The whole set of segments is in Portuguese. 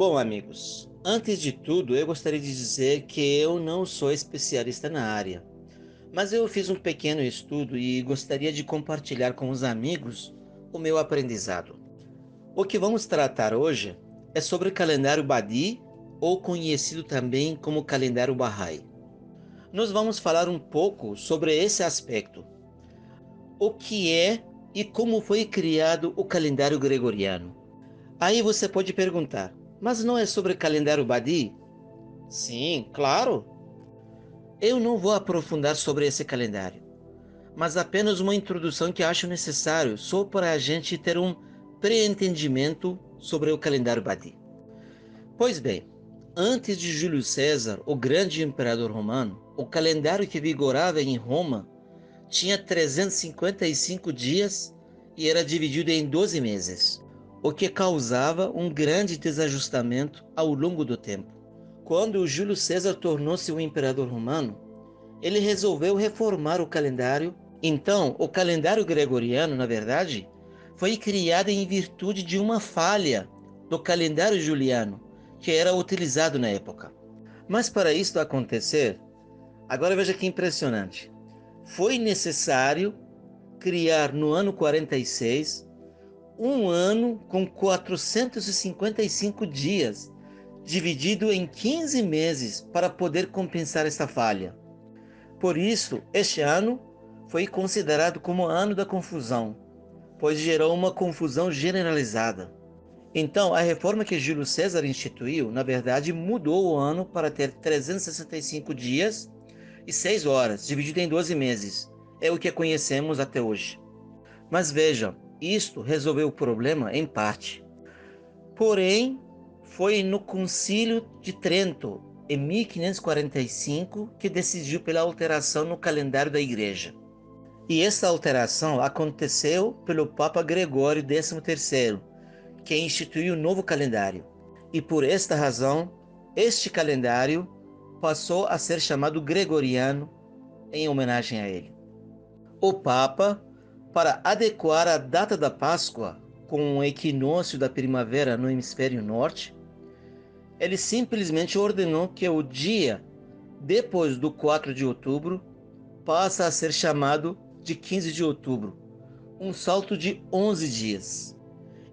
Bom, amigos, antes de tudo, eu gostaria de dizer que eu não sou especialista na área, mas eu fiz um pequeno estudo e gostaria de compartilhar com os amigos o meu aprendizado. O que vamos tratar hoje é sobre o calendário Badi, ou conhecido também como calendário Bahá'í. Nós vamos falar um pouco sobre esse aspecto, o que é e como foi criado o calendário gregoriano. Aí você pode perguntar, mas não é sobre o calendário Badi? Sim, claro. Eu não vou aprofundar sobre esse calendário, mas apenas uma introdução que acho necessário só para a gente ter um pré-entendimento sobre o calendário Badi. Pois bem, antes de Júlio César, o grande imperador romano, o calendário que vigorava em Roma tinha 355 dias e era dividido em 12 meses, o que causava um grande desajustamento ao longo do tempo. Quando Júlio César tornou-se o imperador romano, ele resolveu reformar o calendário. Então, o calendário gregoriano, na verdade, foi criado em virtude de uma falha do calendário juliano, que era utilizado na época. Mas para isso acontecer, agora veja que impressionante. Foi necessário criar no ano 46 um ano com 455 dias, dividido em 15 meses para poder compensar esta falha. Por isso, este ano foi considerado como ano da confusão, pois gerou uma confusão generalizada. Então, a reforma que Júlio César instituiu, na verdade, mudou o ano para ter 365 dias e 6 horas, dividido em 12 meses. É o que conhecemos até hoje. Mas vejam, isto resolveu o problema em parte. Porém, foi no Concílio de Trento, em 1545, que decidiu pela alteração no calendário da Igreja. E essa alteração aconteceu pelo Papa Gregório XIII, que instituiu o novo calendário. E por esta razão, este calendário passou a ser chamado Gregoriano em homenagem a ele. O Papa, para adequar a data da Páscoa com o equinócio da primavera no hemisfério norte, ele simplesmente ordenou que o dia depois do 4 de outubro passa a ser chamado de 15 de outubro, um salto de 11 dias.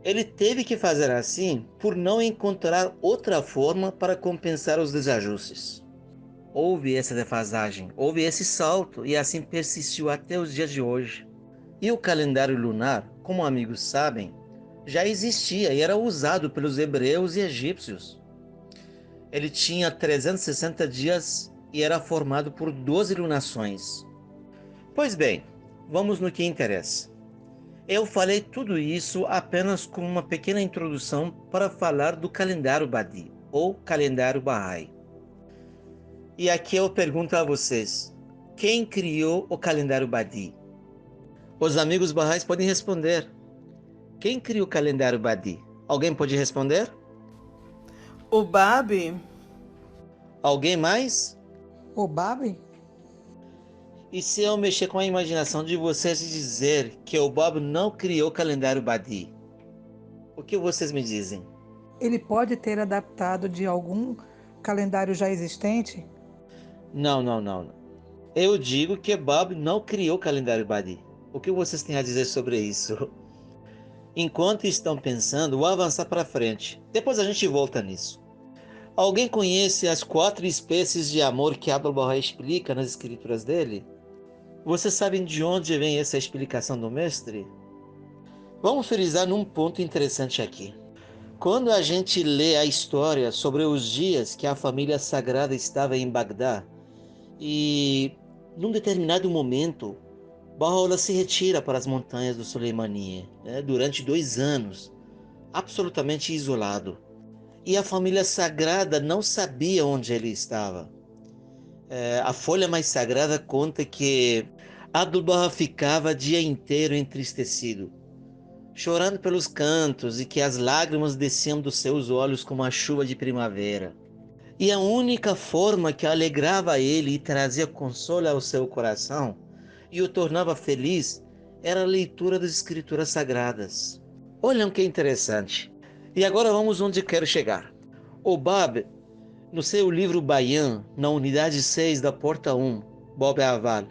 Ele teve que fazer assim por não encontrar outra forma para compensar os desajustes. Houve essa defasagem, houve esse salto e assim persistiu até os dias de hoje. E o calendário lunar, como amigos sabem, já existia e era usado pelos hebreus e egípcios. Ele tinha 360 dias e era formado por 12 lunações. Pois bem, vamos no que interessa. Eu falei tudo isso apenas com uma pequena introdução para falar do calendário Badi, ou calendário Bahá'í. E aqui eu pergunto a vocês, quem criou o calendário Badi? Os amigos Bahá'ís podem responder. Quem criou o calendário Badi? Alguém pode responder? O Babi? Alguém mais? O Babi? E se eu mexer com a imaginação de vocês e dizer que o Bob não criou o calendário Badi? O que vocês me dizem? Ele pode ter adaptado de algum calendário já existente? Não, não, não, não. Eu digo que Bob não criou o calendário Badi. O que vocês têm a dizer sobre isso? Enquanto estão pensando, vou avançar para frente. Depois a gente volta nisso. Alguém conhece as 4 espécies de amor que Abdu'l-Bahá explica nas escrituras dele? Vocês sabem de onde vem essa explicação do mestre? Vamos frisar num ponto interessante aqui. Quando a gente lê a história sobre os dias que a família sagrada estava em Bagdá e, num determinado momento, Bahá'u'lláh se retira para as montanhas do Suleimaniye, durante 2 anos, absolutamente isolado. E a família sagrada não sabia onde ele estava. A folha mais sagrada conta que Abdu'l-Bahá ficava o dia inteiro entristecido, chorando pelos cantos e que as lágrimas desciam dos seus olhos como a chuva de primavera. E a única forma que alegrava ele e trazia consolo ao seu coração e o tornava feliz era a leitura das escrituras sagradas. Olhem que interessante. E agora vamos onde quero chegar. Bab, no seu livro Bayan, na unidade 6 da porta 1, Bob Aval,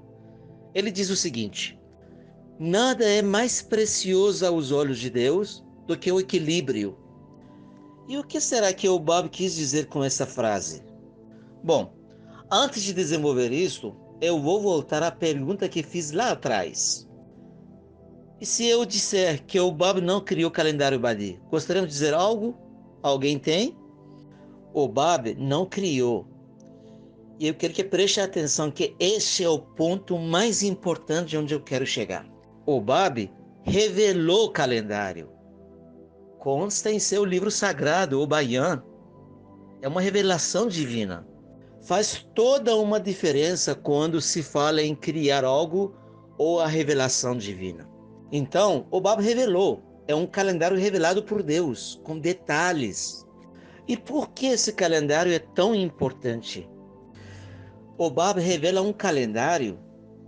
ele diz o seguinte: nada é mais precioso aos olhos de Deus do que o equilíbrio. E o que será que o Bob quis dizer com essa frase? Bom, antes de desenvolver isso, eu vou voltar à pergunta que fiz lá atrás. E se eu disser que o Bob não criou o calendário Badi, gostaríamos de dizer algo? Alguém tem? O Bob não criou. E eu quero que preste atenção que este é o ponto mais importante de onde eu quero chegar. O Bob revelou o calendário. Consta em seu livro sagrado, o Bayan. É uma revelação divina. Faz toda uma diferença quando se fala em criar algo ou a revelação divina. Então, o Bob revelou. É um calendário revelado por Deus, com detalhes. E por que esse calendário é tão importante? O Bob revela um calendário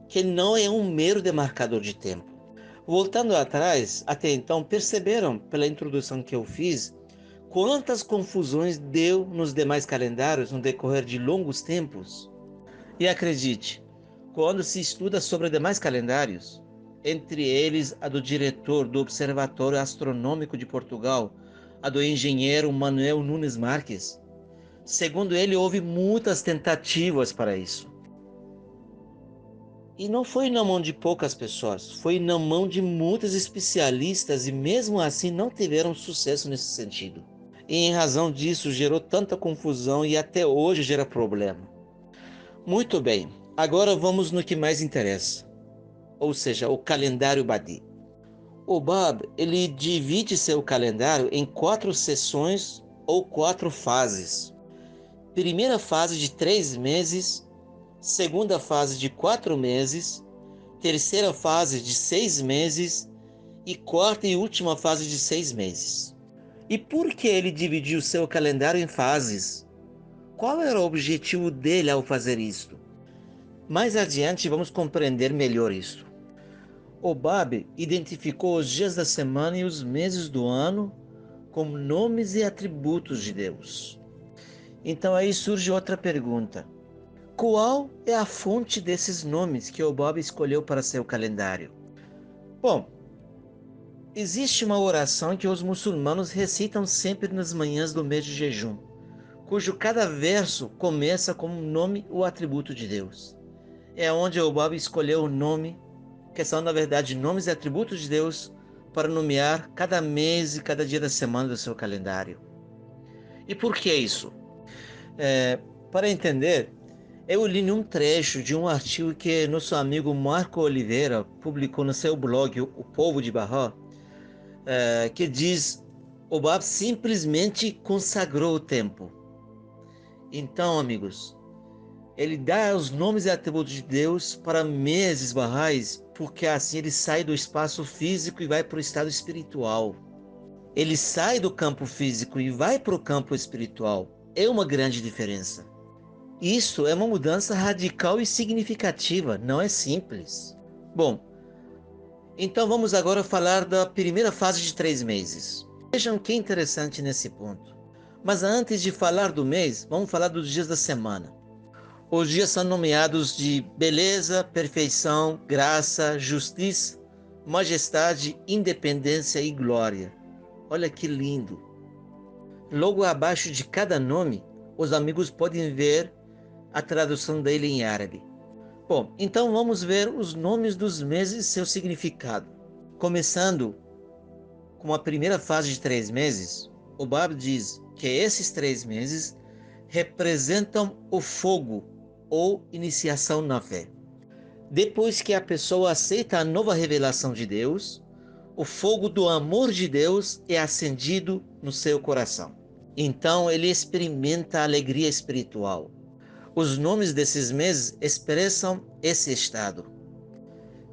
que não é um mero demarcador de tempo. Voltando atrás, até então, perceberam, pela introdução que eu fiz, quantas confusões deu nos demais calendários no decorrer de longos tempos? E acredite, quando se estuda sobre demais calendários, entre eles a do diretor do Observatório Astronômico de Portugal, a do engenheiro Manuel Nunes Marques, segundo ele, houve muitas tentativas para isso. E não foi na mão de poucas pessoas, foi na mão de muitos especialistas e mesmo assim não tiveram sucesso nesse sentido. E em razão disso gerou tanta confusão e até hoje gera problema. Muito bem, agora vamos no que mais interessa, ou seja, o calendário Badi. O Bob, ele divide seu calendário em 4 sessões ou 4 fases. Primeira fase de 3 meses, segunda fase de 4 meses, terceira fase de 6 meses e quarta e última fase de 6 meses. E por que ele dividiu seu calendário em fases? Qual era o objetivo dele ao fazer isto? Mais adiante vamos compreender melhor isso. O Bob identificou os dias da semana e os meses do ano como nomes e atributos de Deus. Então aí surge outra pergunta. Qual é a fonte desses nomes que o Bob escolheu para seu calendário? Bom, existe uma oração que os muçulmanos recitam sempre nas manhãs do mês de jejum, cujo cada verso começa com um nome ou atributo de Deus. É onde o Bob escolheu o nome, que são na verdade nomes e atributos de Deus, para nomear cada mês e cada dia da semana do seu calendário. E por que isso? Para entender, eu li um trecho de um artigo que nosso amigo Marco Oliveira publicou no seu blog, O Povo de Barra, que diz: o Bab simplesmente consagrou o tempo. Então, amigos, ele dá os nomes e atributos de Deus para meses barrais, porque assim ele sai do espaço físico e vai para o estado espiritual. Ele sai do campo físico e vai para o campo espiritual. É uma grande diferença. Isso é uma mudança radical e significativa, não é simples. Bom, então vamos agora falar da primeira fase de 3 meses. Vejam que interessante nesse ponto. Mas antes de falar do mês, vamos falar dos dias da semana. Os dias são nomeados de beleza, perfeição, graça, justiça, majestade, independência e glória. Olha que lindo! Logo abaixo de cada nome, os amigos podem ver a tradução dele em árabe. Bom, então vamos ver os nomes dos meses e seu significado. Começando com a primeira fase de 3 meses, o Bab diz que esses 3 meses representam o fogo ou iniciação na fé. Depois que a pessoa aceita a nova revelação de Deus, o fogo do amor de Deus é acendido no seu coração. Então ele experimenta a alegria espiritual. Os nomes desses meses expressam esse estado.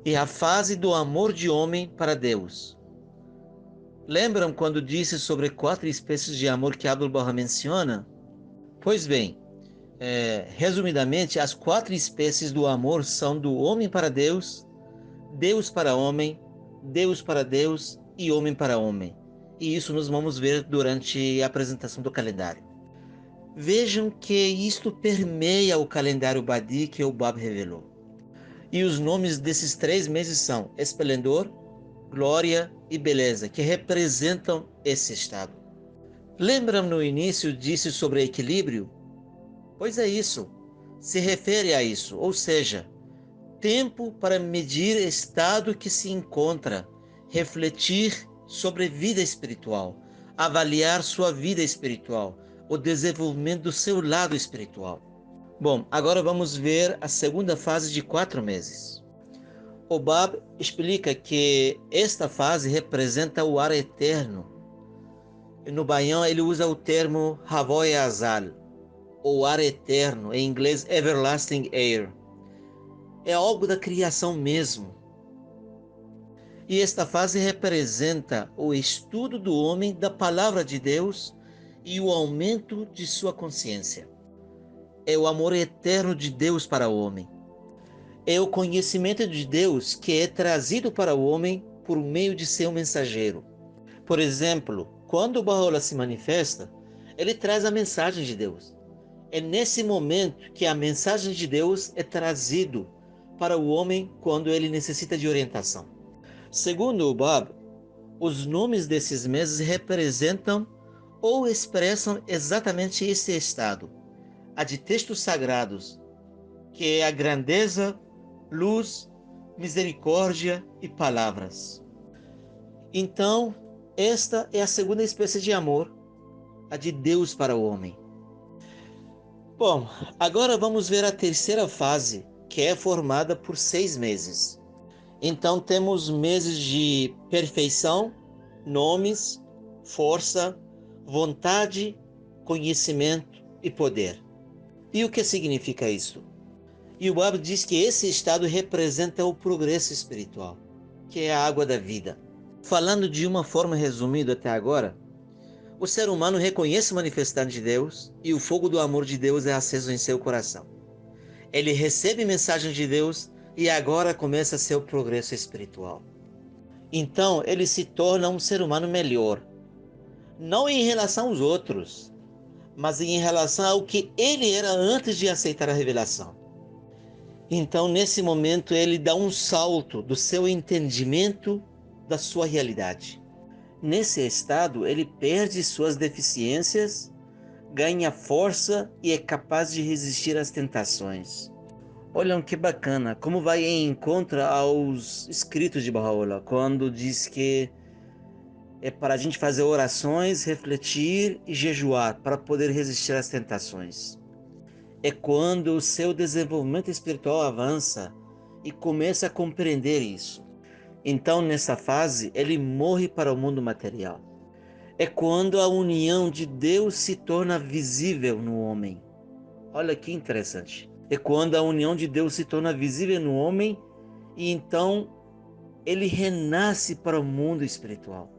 E a fase do amor de homem para Deus. Lembram quando disse sobre 4 espécies de amor que Abdu'l-Bahá menciona? Pois bem, resumidamente, as 4 espécies do amor são do homem para Deus, Deus para homem, Deus para Deus e homem para homem. E isso nós vamos ver durante a apresentação do calendário. Vejam que isto permeia o calendário Badi que o Bab revelou. E os nomes desses 3 meses são esplendor, glória e beleza, que representam esse estado. Lembram no início disse sobre equilíbrio? Pois é isso, se refere a isso, ou seja, tempo para medir o estado que se encontra, refletir sobre vida espiritual, avaliar sua vida espiritual, o desenvolvimento do seu lado espiritual. Bom, agora vamos ver a segunda fase de 4 meses. O Bab explica que esta fase representa o ar eterno. No Baião ele usa o termo Havoy Azal, ou ar eterno, em inglês Everlasting Air. É algo da criação mesmo. E esta fase representa o estudo do homem da palavra de Deus e o aumento de sua consciência. É o amor eterno de Deus para o homem. É o conhecimento de Deus que é trazido para o homem por meio de seu mensageiro. Por exemplo, quando o Baha'u'lláh se manifesta, ele traz a mensagem de Deus. É nesse momento que a mensagem de Deus é trazido para o homem quando ele necessita de orientação. Segundo o Bab, os nomes desses meses representam ou expressam exatamente esse estado. A de textos sagrados, que é a grandeza, luz, misericórdia e palavras. Então, esta é a segunda espécie de amor, a de Deus para o homem. Bom, agora vamos ver a terceira fase, que é formada por 6 meses. Então temos meses de perfeição, nomes, força, vontade, conhecimento e poder. E o que significa isso? E o Bab diz que esse estado representa o progresso espiritual, que é a água da vida. Falando de uma forma resumida até agora, o ser humano reconhece o manifestante de Deus e o fogo do amor de Deus é aceso em seu coração. Ele recebe mensagem de Deus e agora começa seu progresso espiritual. Então ele se torna um ser humano melhor, não em relação aos outros, mas em relação ao que ele era antes de aceitar a revelação. Então, nesse momento, ele dá um salto do seu entendimento da sua realidade. Nesse estado, ele perde suas deficiências, ganha força e é capaz de resistir às tentações. Olham que bacana, como vai em encontro aos escritos de Baha'u'lláh, quando diz que é para a gente fazer orações, refletir e jejuar para poder resistir às tentações. É quando o seu desenvolvimento espiritual avança e começa a compreender isso. Então, nessa fase, ele morre para o mundo material. É quando a união de Deus se torna visível no homem. Olha que interessante. É quando a união de Deus se torna visível no homem e então ele renasce para o mundo espiritual.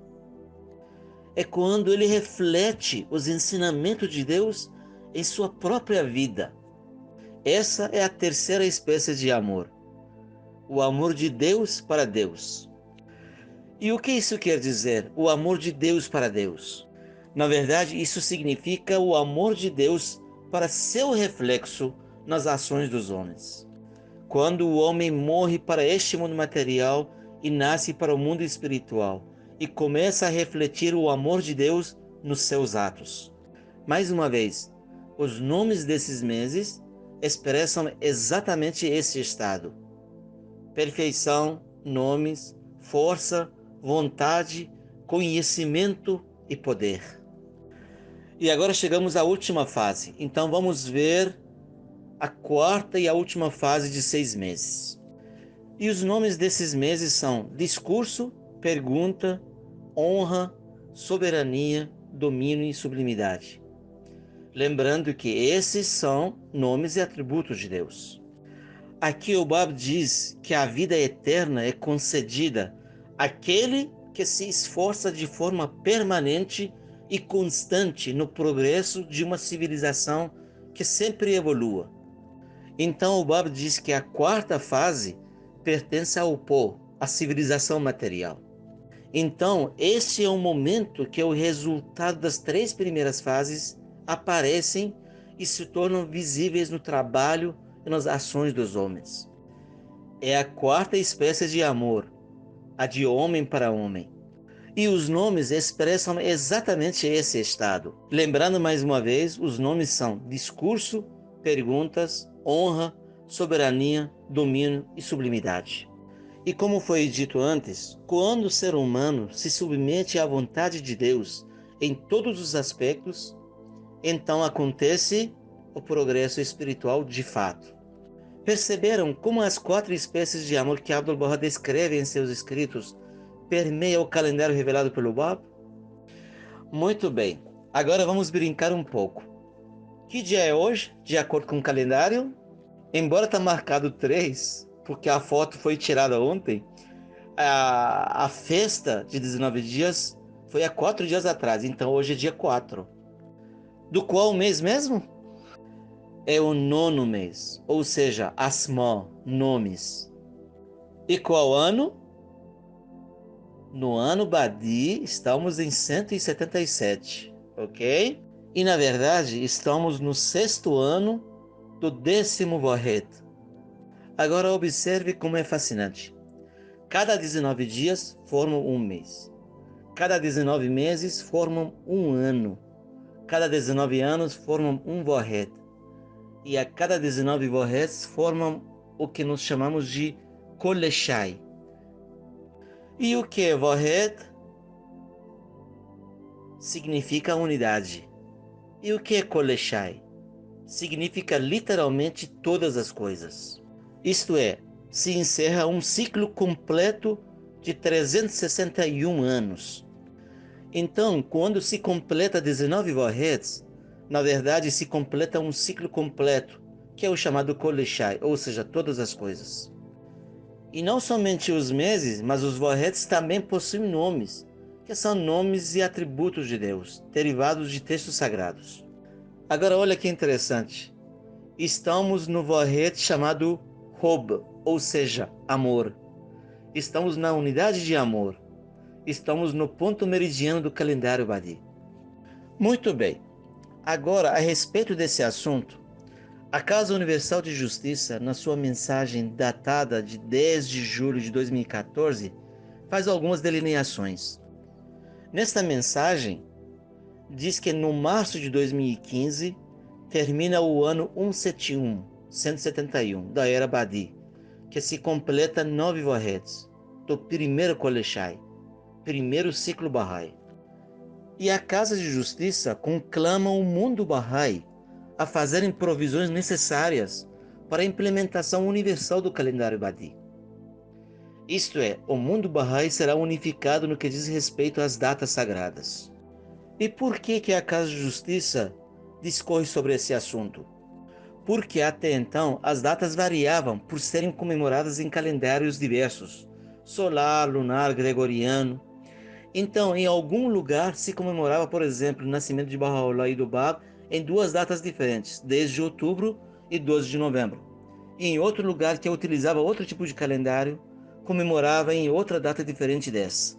É quando ele reflete os ensinamentos de Deus em sua própria vida. Essa é a terceira espécie de amor. O amor de Deus para Deus. E o que isso quer dizer? O amor de Deus para Deus. Na verdade, isso significa o amor de Deus para seu reflexo nas ações dos homens. Quando o homem morre para este mundo material e nasce para o mundo espiritual e começa a refletir o amor de Deus nos seus atos. Mais uma vez, os nomes desses meses expressam exatamente esse estado. Perfeição, nomes, força, vontade, conhecimento e poder. E agora chegamos à última fase. Então vamos ver a quarta e a última fase de 6 meses. E os nomes desses meses são discurso, pergunta, honra, soberania, domínio e sublimidade. Lembrando que esses são nomes e atributos de Deus. Aqui o Bab diz que a vida eterna é concedida àquele que se esforça de forma permanente e constante no progresso de uma civilização que sempre evolua. Então o Bab diz que a quarta fase pertence ao pó, à civilização material. Então este é o momento que o resultado das 3 primeiras fases aparecem e se tornam visíveis no trabalho e nas ações dos homens. É a quarta espécie de amor, a de homem para homem. E os nomes expressam exatamente esse estado. Lembrando mais uma vez, os nomes são discurso, perguntas, honra, soberania, domínio e sublimidade. E como foi dito antes, quando o ser humano se submete à vontade de Deus em todos os aspectos, então acontece o progresso espiritual de fato. Perceberam como as quatro espécies de amor que Abdu'l-Bahá descreve em seus escritos permeiam o calendário revelado pelo Bab? Muito bem, agora vamos brincar um pouco. Que dia é hoje, de acordo com o calendário? Embora está marcado 3, porque a foto foi tirada ontem, a festa de 19 dias foi há 4 dias atrás, então hoje é dia 4. Do qual mês mesmo? É o 9º mês, ou seja, Asmá, nomes. E qual ano? No ano Badi, estamos em 177, ok? E na verdade, estamos no 6º ano do 10º Wahed. Agora observe como é fascinante. Cada 19 dias formam um mês. Cada 19 meses formam um ano. Cada 19 anos formam um Wahed. E a cada 19 Waheds formam o que nós chamamos de Koleshai. E o que é Wahed? Significa unidade. E o que é Koleshai? Significa literalmente todas as coisas. Isto é, se encerra um ciclo completo de 361 anos. Então, quando se completa 19 Waheds, na verdade se completa um ciclo completo, que é o chamado Koleshai, ou seja, todas as coisas. E não somente os meses, mas os Waheds também possuem nomes, que são nomes e atributos de Deus, derivados de textos sagrados. Agora olha que interessante. Estamos no Wahed chamado Hob, ou seja, amor. Estamos na unidade de amor. Estamos no ponto meridiano do calendário Badi. Muito bem. Agora, a respeito desse assunto, a Casa Universal de Justiça, na sua mensagem datada de 10 de julho de 2014, faz algumas delineações. Nesta mensagem, diz que no março de 2015 termina o ano 171 da Era Badi, que se completa 9 Waheds, do primeiro Koleshai, primeiro ciclo Bahá'í. E a Casa de Justiça conclama o mundo Bahá'í a fazerem provisões necessárias para a implementação universal do calendário Badi. Isto é, o mundo Bahá'í será unificado no que diz respeito às datas sagradas. E por que a Casa de Justiça discorre sobre esse assunto? Porque até então as datas variavam por serem comemoradas em calendários diversos, solar, lunar, gregoriano. Então, em algum lugar se comemorava, por exemplo, o nascimento de Baha'u'lláh e do Bab em duas datas diferentes, 10 de outubro e 12 de novembro. E em outro lugar que utilizava outro tipo de calendário, comemorava em outra data diferente dessa.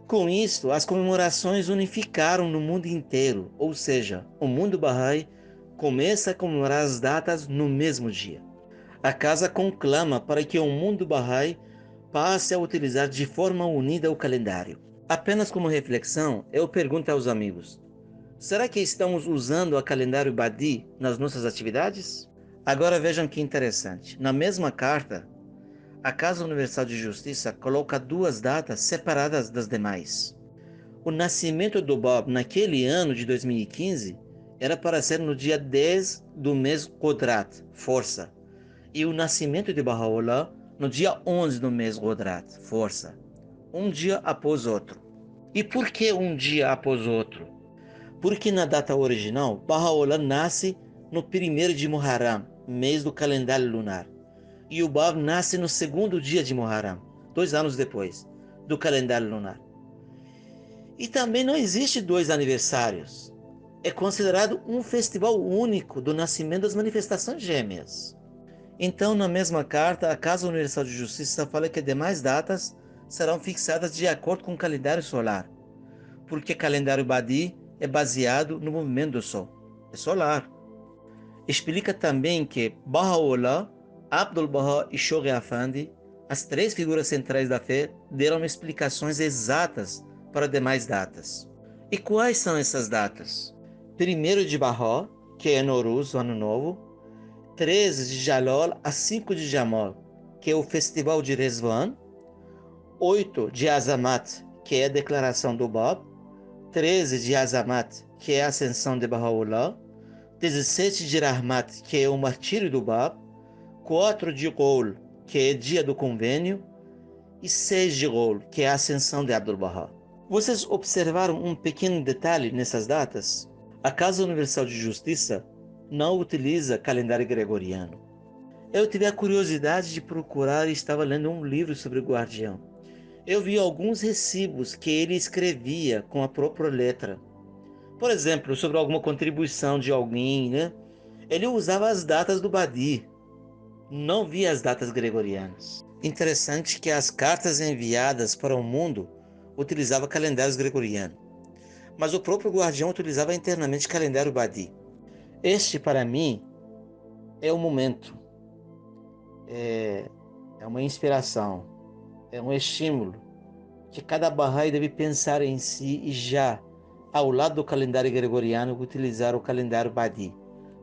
Com isto, as comemorações unificaram no mundo inteiro, ou seja, o mundo Bahá'í começa a comemorar as datas no mesmo dia. A casa conclama para que o mundo Bahá'í passe a utilizar de forma unida o calendário. Apenas como reflexão, eu pergunto aos amigos: será que estamos usando o calendário Badi nas nossas atividades? Agora vejam que interessante. Na mesma carta, a Casa Universal de Justiça coloca duas datas separadas das demais. O nascimento do Bab naquele ano de 2015 era para ser no dia 10 do mês Qudrat, força, e o nascimento de Baha'u'lláh no dia 11 do mês Qudrat, força, um dia após outro. E por que um dia após outro? Porque na data original, Baha'u'lláh nasce no 1º de Muharram, mês do calendário lunar, e o Bab nasce no 2º dia de Muharram, 2 anos depois, do calendário lunar. E também não existe 2 aniversários. É considerado um festival único do nascimento das manifestações gêmeas. Então, na mesma carta, a Casa Universal de Justiça fala que demais datas serão fixadas de acordo com o calendário solar, porque o calendário Badi é baseado no movimento do Sol. É solar. Explica também que Baha'u'lláh, Abdu'l-Bahá e Shoghi Effendi, as três figuras centrais da fé, deram explicações exatas para demais datas. E quais são essas datas? 1º de Bahá, que é Nowruz, o Ano Novo, 13 de Jalol a 5 de Jamol, que é o Festival de Rezvan, 8 de Azamat, que é a Declaração do Bab, 13 de Azamat, que é a Ascensão de Baha'u'lláh, 17 de Rahmat, que é o Martírio do Bab, 4 de Ghul, que é Dia do Convênio, e 6 de Ghul, que é a Ascensão de Abdu'l-Bahá. Vocês observaram um pequeno detalhe nessas datas? A Casa Universal de Justiça não utiliza calendário gregoriano. Eu tive a curiosidade de procurar e estava lendo um livro sobre o guardião. Eu vi alguns recibos que ele escrevia com a própria letra. Por exemplo, sobre alguma contribuição de alguém, né? Ele usava as datas do Badi, não via as datas gregorianas. Interessante que as cartas enviadas para o mundo utilizavam calendários gregorianos, mas o próprio guardião utilizava internamente calendário Badi. Este, para mim, é o momento, é uma inspiração, é um estímulo que cada Bahá'í deve pensar em si e já, ao lado do calendário gregoriano, utilizar o calendário Badi,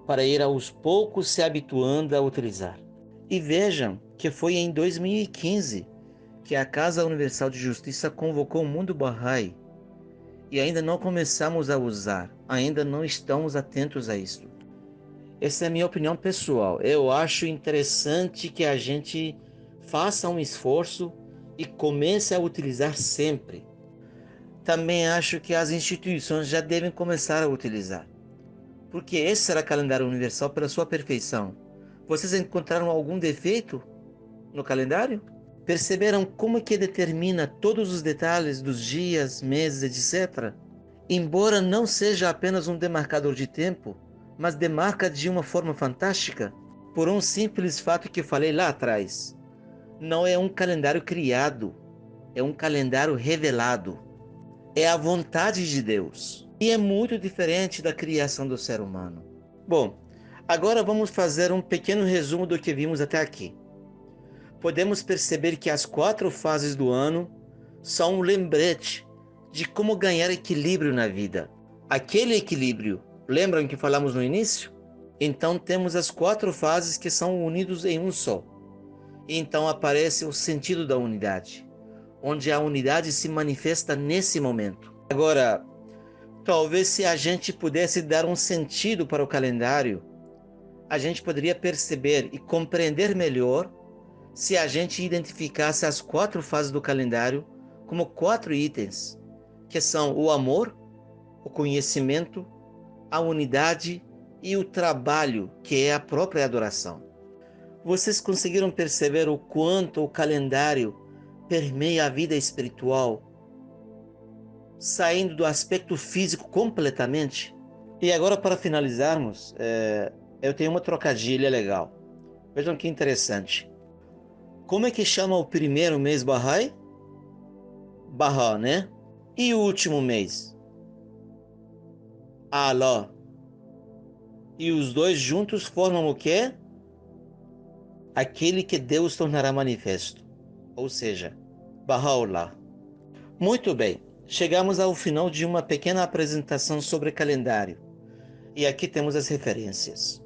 para ir aos poucos se habituando a utilizar. E vejam que foi em 2015 que a Casa Universal de Justiça convocou o mundo Bahá'í e ainda não começamos a usar, ainda não estamos atentos a isso. Essa é a minha opinião pessoal. Eu acho interessante que a gente faça um esforço e comece a utilizar sempre. Também acho que as instituições já devem começar a utilizar, porque esse será calendário universal pela sua perfeição. Vocês encontraram algum defeito no calendário? Perceberam como que determina todos os detalhes dos dias, meses, etc? Embora não seja apenas um demarcador de tempo, mas demarca de uma forma fantástica, por um simples fato que falei lá atrás. Não é um calendário criado, é um calendário revelado. É a vontade de Deus. E é muito diferente da criação do ser humano. Bom, agora vamos fazer um pequeno resumo do que vimos até aqui. Podemos perceber que as 4 fases do ano são um lembrete de como ganhar equilíbrio na vida. Aquele equilíbrio, lembram que falamos no início? Então temos as 4 fases que são unidos em um só. E então aparece o sentido da unidade, onde a unidade se manifesta nesse momento. Agora, talvez se a gente pudesse dar um sentido para o calendário, a gente poderia perceber e compreender melhor se a gente identificasse as 4 fases do calendário como 4 itens, que são o amor, o conhecimento, a unidade e o trabalho, que é a própria adoração. Vocês conseguiram perceber o quanto o calendário permeia a vida espiritual, saindo do aspecto físico completamente? E agora, para finalizarmos, eu tenho uma trocadilha legal. Vejam que interessante. Como é que chama o primeiro mês Bahá'í? Bahá, né? E o último mês? Alá. E os dois juntos formam o quê? Aquele que Deus tornará manifesto. Ou seja, Baha'u'lláh. Muito bem, chegamos ao final de uma pequena apresentação sobre calendário. E aqui temos as referências.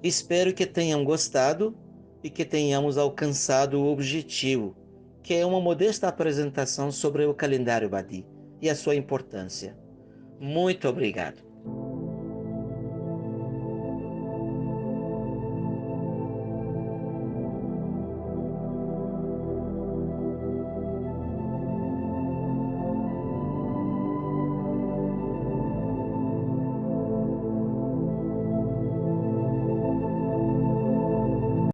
Espero que tenham gostado e que tenhamos alcançado o objetivo, que é uma modesta apresentação sobre o calendário Badi e a sua importância. Muito obrigado.